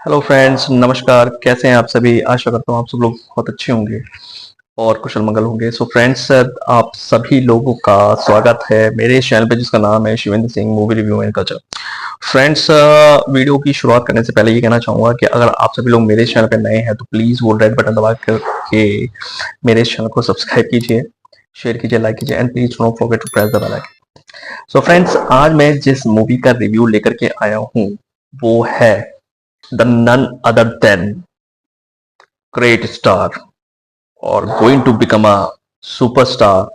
Hello friends, नमस्कार। कैसे हैं आप सभी? आशा करता हूँ आप सब लोग बहुत अच्छे होंगे और कुशल मंगल होंगे। सो फ्रेंड्स, आप सभी लोगों का स्वागत है मेरे चैनल पे जिसका नाम है Shivendra Singh movie review and culture. Friends, video की शुरुआत करने से पहले ये कहना चाहूंगा कि अगर आप सभी लोग मेरे चैनल पे नए हैं तो प्लीज वो रेड बटन दबा करके मेरे चैनल को सब्सक्राइब कीजिए, शेयर कीजिए, लाइक कीजिए and please don't forget to press the bell icon. So friends, आज मैं जिस मूवी का रिव्यू लेकर के आया हूँ वो है the none other than great star or going to become a superstar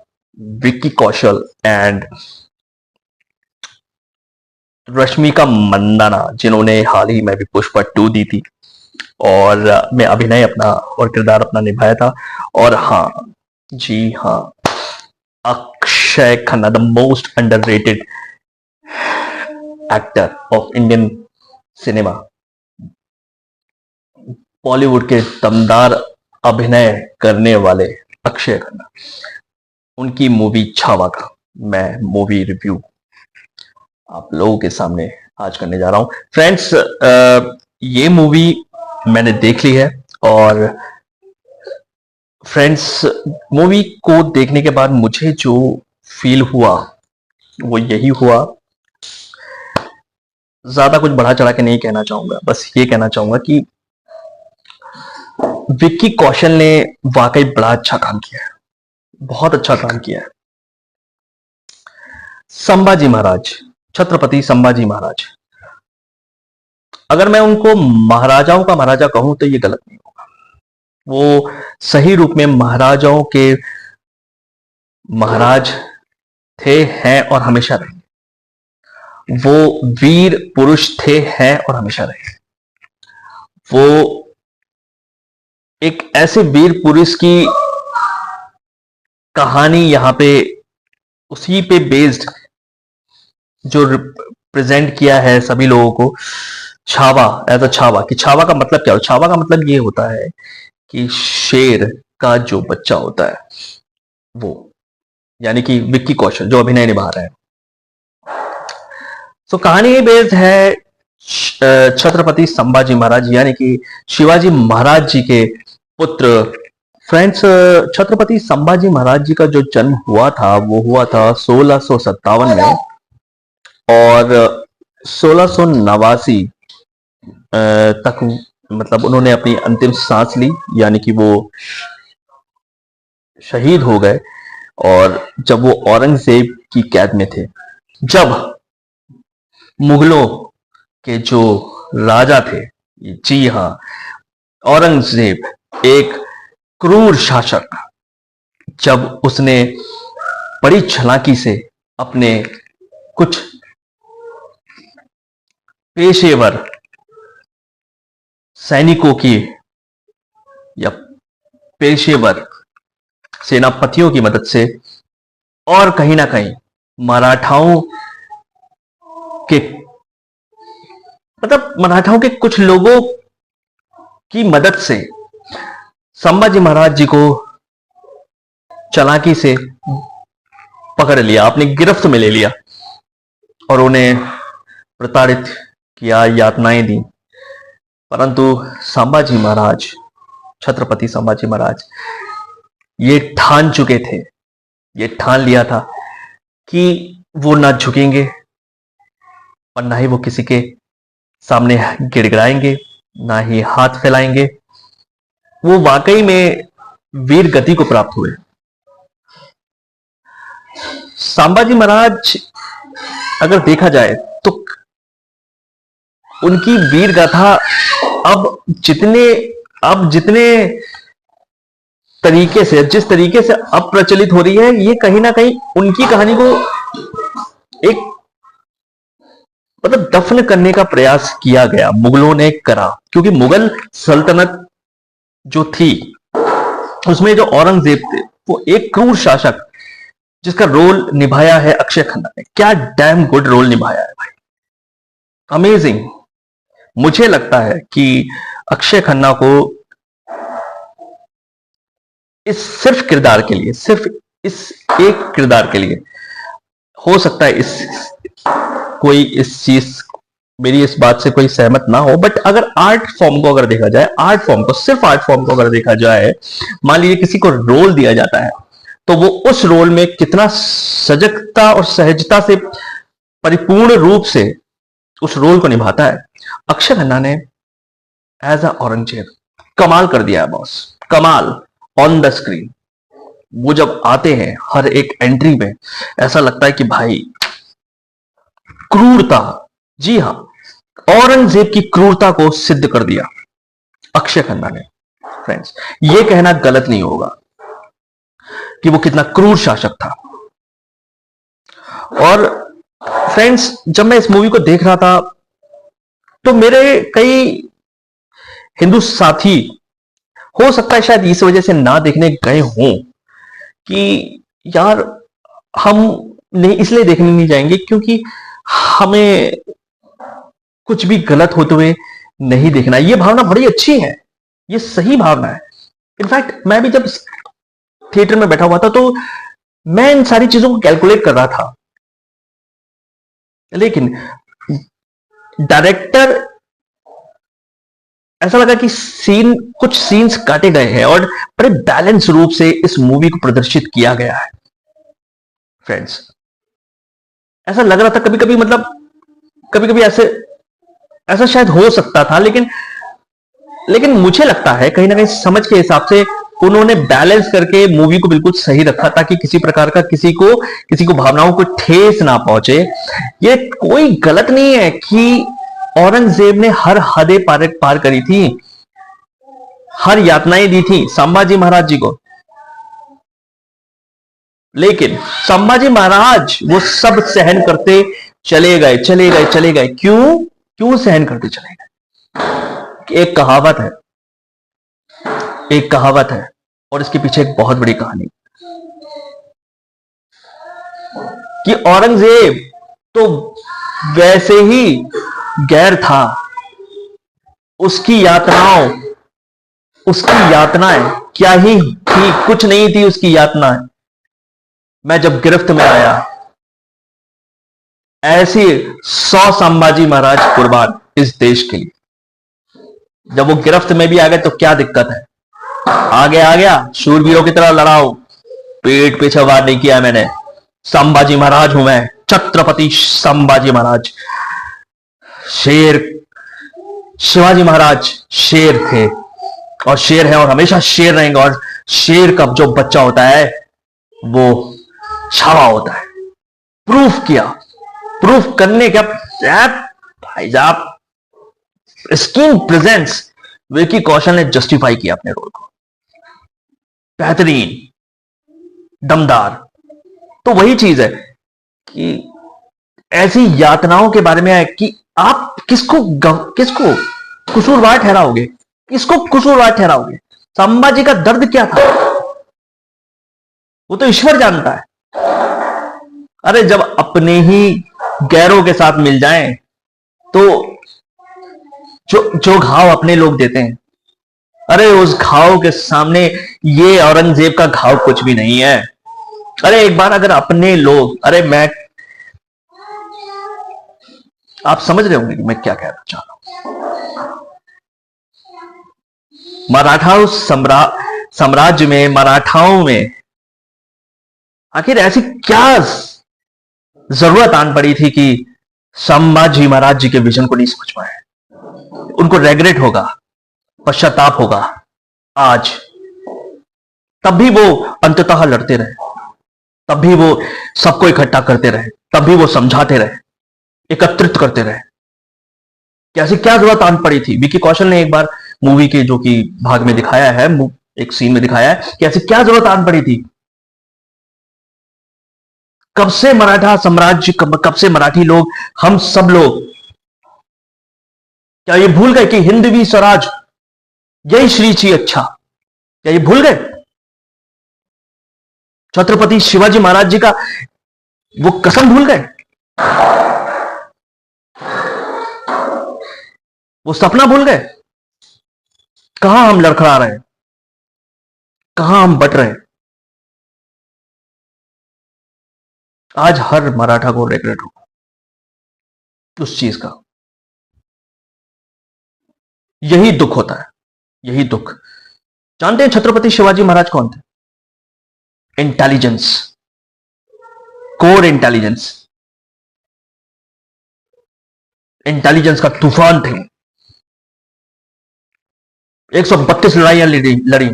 Vicky Kaushal and Rashmika Mandanna, जिन्होंने हाल ही में भी पुष्पा 2 दी थी और मैं अभिनय अपना और किरदार अपना निभाया था। और हाँ जी हाँ, Akshay Khanna, the most underrated actor of Indian cinema, Bollywood के दमदार अभिनय करने वाले अक्षय खन्ना, उनकी मूवी छावा का मैं मूवी रिव्यू आप लोगों के सामने आज करने जा रहा हूं। फ्रेंड्स, ये मूवी मैंने देख ली है और फ्रेंड्स, मूवी को देखने के बाद मुझे जो फील हुआ वो यही हुआ। ज्यादा कुछ बढ़ा चढ़ा के नहीं कहना चाहूंगा, बस ये कहना चाहूंगा कि विक्की कौशल ने वाकई बड़ा अच्छा काम किया है, बहुत अच्छा काम किया है। संभाजी महाराज, छत्रपति संभाजी महाराज, अगर मैं उनको महाराजाओं का महाराजा कहूं तो ये गलत नहीं होगा। वो सही रूप में महाराजाओं के महाराज थे, हैं और हमेशा रहे। वो वीर पुरुष थे, हैं और हमेशा रहे। वो एक ऐसे वीर पुरुष की कहानी यहां पे उसी पे बेस्ड जो प्रेजेंट किया है सभी लोगों को, छावा एज अ छावा। कि छावा का मतलब क्या हो? छावा का मतलब ये होता है कि शेर का जो बच्चा होता है वो, यानी कि विक्की कौशल जो अभिनय निभा रहे हैं। तो कहानी बेस्ड है छत्रपति संभाजी महाराज यानी कि शिवाजी महाराज जी के पुत्र। फ्रेंड्स, छत्रपति संभाजी महाराज जी का जो जन्म हुआ था वो हुआ था 1657 में और 1689 तक मतलब उन्होंने अपनी अंतिम सांस ली, यानी कि वो शहीद हो गए। और जब वो औरंगजेब की कैद में थे, जब मुगलों के जो राजा थे, जी हाँ, औरंगजेब एक क्रूर शासक, जब उसने बड़ी चालाकी से अपने कुछ पेशेवर सैनिकों की या पेशेवर सेनापतियों की मदद से और कहीं ना कहीं मराठाओं के मराठाओं के कुछ लोगों की मदद से संभाजी महाराज जी को चालाकी से पकड़ लिया, अपनी गिरफ्त में ले लिया और उन्हें प्रताड़ित किया, यातनाएं दी। परंतु संभाजी महाराज, छत्रपति संभाजी महाराज ये ठान चुके थे, ये ठान लिया था कि वो ना झुकेंगे और ना ही वो किसी के सामने गिड़गिड़ाएंगे, ना ही हाथ फैलाएंगे। वो वाकई में वीर गति को प्राप्त हुए। संभाजी महाराज अगर देखा जाए तो उनकी वीर गाथा अब जितने तरीके से, जिस तरीके से अब प्रचलित हो रही है, ये कहीं ना कहीं उनकी कहानी को एक दफन करने का प्रयास किया गया, मुगलों ने करा। क्योंकि मुगल सल्तनत जो थी उसमें जो औरंगजेब थे वो एक क्रूर शासक, जिसका रोल निभाया है अक्षय खन्ना ने। क्या डैम गुड रोल निभाया है भाई, अमेजिंग। मुझे लगता है कि अक्षय खन्ना को इस सिर्फ किरदार के लिए, सिर्फ इस एक किरदार के लिए, हो सकता है कोई इस चीज मेरी इस बात से कोई सहमत ना हो, बट अगर आर्ट फॉर्म को अगर देखा जाए, आर्ट फॉर्म को, सिर्फ आर्ट फॉर्म को अगर देखा जाए, मान लीजिए किसी को रोल दिया जाता है तो वो उस रोल में कितना सजगता और सहजता से, परिपूर्ण रूप से उस रोल को निभाता है। अक्षय खन्ना ने एज अ औरंगजेब कमाल कर दिया है बॉस, कमाल ऑन द स्क्रीन। वो जब आते हैं हर एक एंट्री में ऐसा लगता है कि भाई क्रूरता, जी हां, औरंगजेब की क्रूरता को सिद्ध कर दिया अक्षय खन्ना ने। फ्रेंड्स, ये कहना गलत नहीं होगा कि वो कितना क्रूर शासक था। और फ्रेंड्स, जब मैं इस मूवी को देख रहा था तो मेरे कई हिंदू साथी, हो सकता है शायद इस वजह से ना देखने गए हों कि यार हम नहीं, इसलिए देखने नहीं जाएंगे क्योंकि हमें कुछ भी गलत होते हुए नहीं देखना। ये भावना बड़ी अच्छी है, ये सही भावना है। इनफैक्ट मैं भी जब थिएटर में बैठा हुआ था तो मैं इन सारी चीजों को कैलकुलेट कर रहा था, लेकिन डायरेक्टर, ऐसा लगा कि कुछ सीन्स काटे गए हैं और बड़े बैलेंस रूप से इस मूवी को प्रदर्शित किया गया है। फ्रेंड्स, ऐसा लग रहा था कभी कभी, मतलब कभी कभी ऐसा शायद हो सकता था, लेकिन मुझे लगता है कहीं ना कहीं समझ के हिसाब से उन्होंने बैलेंस करके मूवी को बिल्कुल सही रखा ताकि किसी प्रकार का किसी को भावनाओं को ठेस ना पहुंचे। ये कोई गलत नहीं है कि औरंगजेब ने हर हदें पार करी थी, हर यातनाएं दी थी संभाजी महाराज जी को, लेकिन संभाजी महाराज वो सब सहन करते चले गए। क्यों सहन करते चले गए? एक कहावत है और इसके पीछे एक बहुत बड़ी कहानी, कि औरंगजेब तो वैसे ही गैर था, उसकी यातनाएं क्या ही थी, कुछ नहीं थी उसकी यातनाएं। मैं जब गिरफ्त में आया, ऐसी 100 संभाजी महाराज कुर्बान इस देश के लिए। जब वो गिरफ्त में भी आ गए तो क्या दिक्कत है, आ गया शूरवीरों की तरह लड़ाओ, पेट पे वार नहीं किया मैंने, संभाजी महाराज हूं मैं, छत्रपति संभाजी महाराज। शेर, शिवाजी महाराज शेर थे और शेर है और हमेशा शेर रहेंगे, और शेर का जो बच्चा होता है वो छावा होता है। प्रूफ किया, प्रूफ करने क्या भाई साहब, स्क्रीन प्रेजेंस, विकी कौशल ने जस्टिफाई किया अपने रोल को, बेहतरीन, दमदार। तो वही चीज है कि ऐसी यातनाओं के बारे में है कि आप किसको कसूरवार ठहराओगे, संभाजी का दर्द क्या था वो तो ईश्वर जानता है। अरे जब अपने ही गैरों के साथ मिल जाएं तो जो घाव अपने लोग देते हैं, अरे उस घाव के सामने ये औरंगजेब का घाव कुछ भी नहीं है। अरे एक बार अगर अपने लोग, आप समझ रहे होंगे कि मैं क्या कहना चाह रहा हूं। मराठा साम्राज्य में, मराठाओं में आखिर ऐसी क्या जरूरत आन पड़ी थी कि संभाजी महाराज जी के विजन को नहीं समझ पाए। उनको रेग्रेट होगा, पश्चाताप होगा आज, तब भी वो अंततः लड़ते रहे, तब भी वो सबको इकट्ठा करते रहे, तब भी वो समझाते रहे, एकत्रित करते रहे। कैसी क्या जरूरत आन पड़ी थी। विकी कौशल ने एक बार मूवी के जो कि भाग में दिखाया है, एक सीन में दिखाया है कि ऐसी क्या जरूरत आन पड़ी थी। कब से मराठा साम्राज्य, कब से मराठी लोग, हम सब लोग क्या ये भूल गए कि हिंदवी स्वराज यही श्री ची अच्छा, क्या ये भूल गए? छत्रपति शिवाजी महाराज जी का वो कसम भूल गए, वो सपना भूल गए? कहां हम लड़खड़ा रहे हैं, कहां हम बट रहे हैं। आज हर मराठा को रिग्रेट होगा उस चीज का। यही दुख होता है, यही दुख। जानते हैं छत्रपति शिवाजी महाराज कौन थे? इंटेलिजेंस, कोर इंटेलिजेंस, इंटेलिजेंस का तूफान थे। 132 लड़ाइयां लड़ी,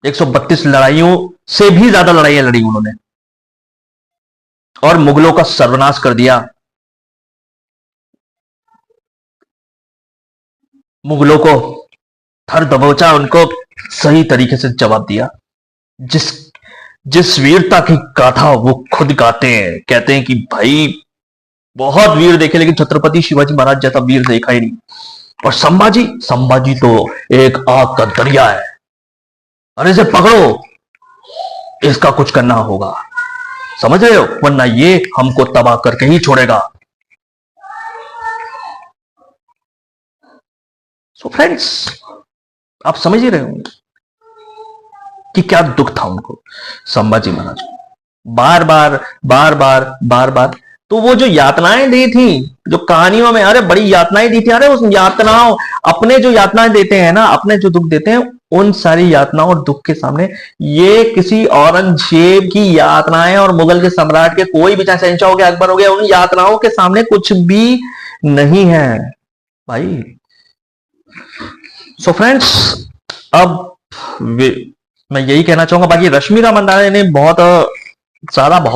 132 लड़ाइयों से भी ज्यादा लड़ाइयां लड़ी उन्होंने, और मुगलों का सर्वनाश कर दिया। मुगलों को थर दबोचा, उनको सही तरीके से जवाब दिया। जिस जिस वीरता की गाथा वो खुद गाते हैं, कहते हैं कि भाई बहुत वीर देखे लेकिन छत्रपति शिवाजी महाराज जैसा वीर देखा ही नहीं। और संभाजी, संभाजी तो एक आग का दरिया है। अरे इसे पकड़ो, इसका कुछ करना होगा, समझ रहे हो, वरना ये हमको तबाह करके ही छोड़ेगा। सो फ्रेंड्स, आप समझ ही रहे होंगे कि क्या दुख था उनको, संभाजी महाराज को। बार बार बार बार बार बार तो वो जो यातनाएं दी थी, जो कहानियों में, अरे बड़ी यातनाएं दी थी, अरे उस यातनाओं, अपने जो यातनाएं देते हैं ना, अपने जो दुख देते हैं, उन सारी यातनाओं और दुख के सामने ये किसी औरंगजेब की यातनाएं और मुगल के सम्राट के, कोई भी, चाहे शहंशाह हो गया, अकबर हो गया, उन यातनाओं के सामने कुछ भी नहीं है भाई। सो फ्रेंड्स, अब मैं यही कहना चाहूंगा, बाकी रश्मिका मंदाना ने बहुत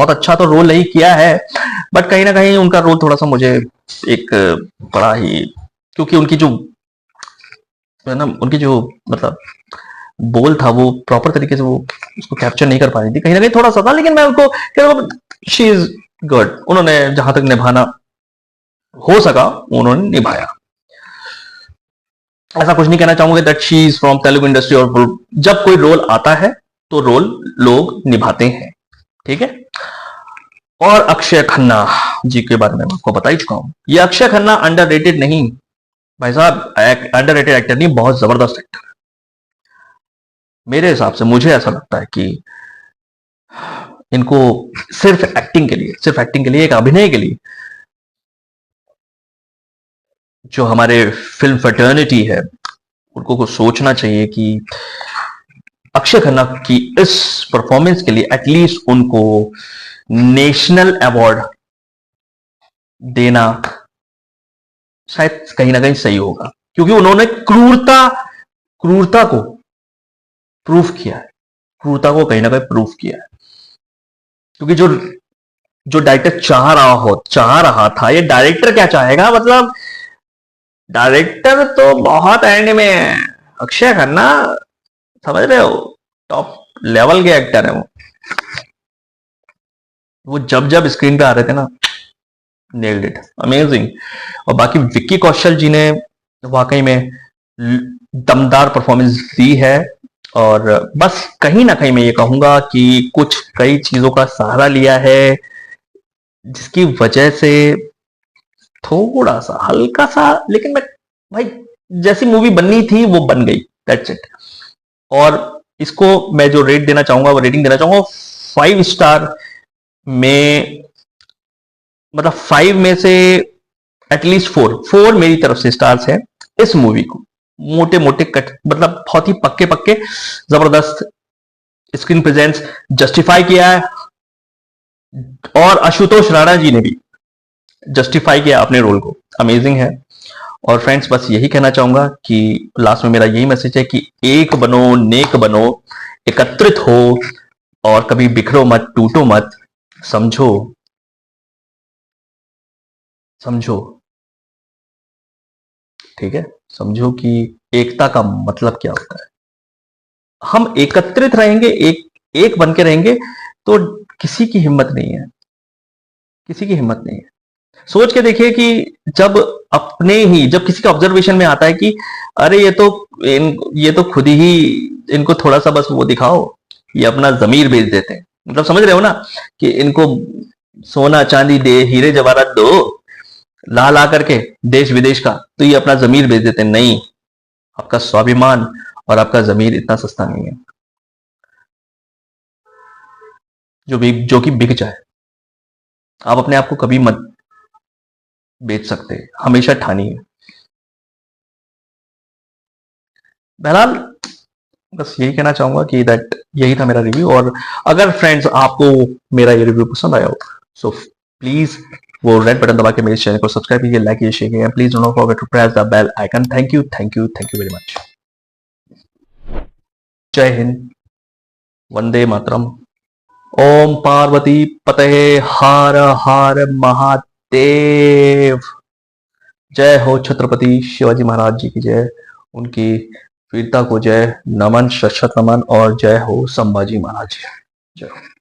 अच्छा तो रोल नहीं किया है, बट कहीं ना कहीं उनका रोल थोड़ा सा मुझे एक बड़ा ही, क्योंकि उनकी जो है ना, उनकी जो मतलब बोल था वो प्रॉपर तरीके से वो उसको कैप्चर नहीं कर पा रही थी, कहीं ना कहीं थोड़ा सा था, लेकिन मैं उनको कह रहा हूँ शी इज गुड। उन्होंने जहां तक निभाना हो सका उन्होंने निभाया। ऐसा कुछ नहीं कहना चाहूंगा that she is from Telugu industry, और जब कोई रोल आता है तो रोल लोग निभाते हैं, ठीक है। और अक्षय खन्ना जी के बारे में आपको बता ही चुका हूं। ये अक्षय खन्ना अंडररेटेड नहीं भाई साहब, अंडररेटेड एक्टर नहीं, बहुत जबरदस्त एक्टर है मेरे हिसाब से। मुझे ऐसा लगता है कि इनको सिर्फ एक्टिंग के लिए, एक अभिनय के लिए, जो हमारे फिल्म फैटर्निटी है उनको को सोचना चाहिए कि अक्षय खन्ना की इस परफॉर्मेंस के लिए एटलीस्ट उनको नेशनल अवार्ड देना शायद कहीं ना कहीं सही होगा, क्योंकि उन्होंने क्रूरता को प्रूफ किया है, क्रूरता को कहीं ना कहीं प्रूफ किया है। क्योंकि जो डायरेक्टर चाह रहा था, ये डायरेक्टर क्या चाहेगा, मतलब डायरेक्टर तो बहुत एंड में है, अक्षय खन्ना समझ रहे हो टॉप लेवल के एक्टर है वो जब जब स्क्रीन पे आ रहे थे ना, नेल्ड इट, अमेजिंग। और बाकी विक्की कौशल जी ने वाकई में दमदार परफॉर्मेंस दी है, और बस कहीं ना कहीं मैं ये कहूंगा कि कई चीजों का सहारा लिया है, जिसकी वजह से थोड़ा सा हल्का सा, लेकिन मैं भाई जैसी मूवी बननी थी वो बन गई, दैट्स इट। और इसको मैं जो रेट देना चाहूंगा, वो रेटिंग देना चाहूंगा 5 स्टार में, मतलब 5 में से एटलीस्ट 4 मेरी तरफ से स्टार्स है इस मूवी को। मोटे मोटे कट, मतलब बहुत ही पक्के पक्के जबरदस्त स्क्रीन प्रेजेंस जस्टिफाई किया है, और आशुतोष राणा जी ने भी जस्टिफाई किया अपने रोल को, अमेजिंग है। और फ्रेंड्स, बस यही कहना चाहूंगा कि लास्ट में मेरा यही मैसेज है कि एक बनो, नेक बनो, एकत्रित हो, और कभी बिखरो मत, टूटो मत, समझो समझो, ठीक है, समझो कि एकता का मतलब क्या होता है। हम एकत्रित रहेंगे, एक बन के रहेंगे, तो किसी की हिम्मत नहीं है, किसी की हिम्मत नहीं है। सोच के देखिए कि जब किसी का ऑब्जर्वेशन में आता है कि अरे ये तो खुद ही, इनको थोड़ा सा बस वो दिखाओ, ये अपना जमीर बेच देते हैं, मतलब समझ रहे हो ना, कि इनको सोना चांदी दे, हीरे जवाहरात दो, ला ला करके देश विदेश का, तो ये अपना जमीर बेच देते हैं। नहीं, आपका स्वाभिमान और आपका जमीर इतना सस्ता नहीं है जो कि बिक जाए। आप अपने आप को कभी मत बेच सकते, हमेशा ठानिए बहरहाल बस यही कहना चाहूंगा कि दैट यही था मेरा रिव्यू। और अगर फ्रेंड्स आपको मेरा ये रिव्यू पसंद आया हो, सो प्लीज वो रेड बटन दबा के मेरे चैनल को सब्सक्राइब कीजिए, लाइक कीजिए, शेयर कीजिए। Please don't forget to press the bell icon. Thank you, thank you, thank you very much. जय हिंद, वंदे मातरम। ओम पार्वती पते हर हर महादेव। जय हो छत्रपति शिवाजी महाराज जी की जय, उनकी वीरता को जय, नमन, शत नमन, और जय हो संभाजी महाराज। जय हो।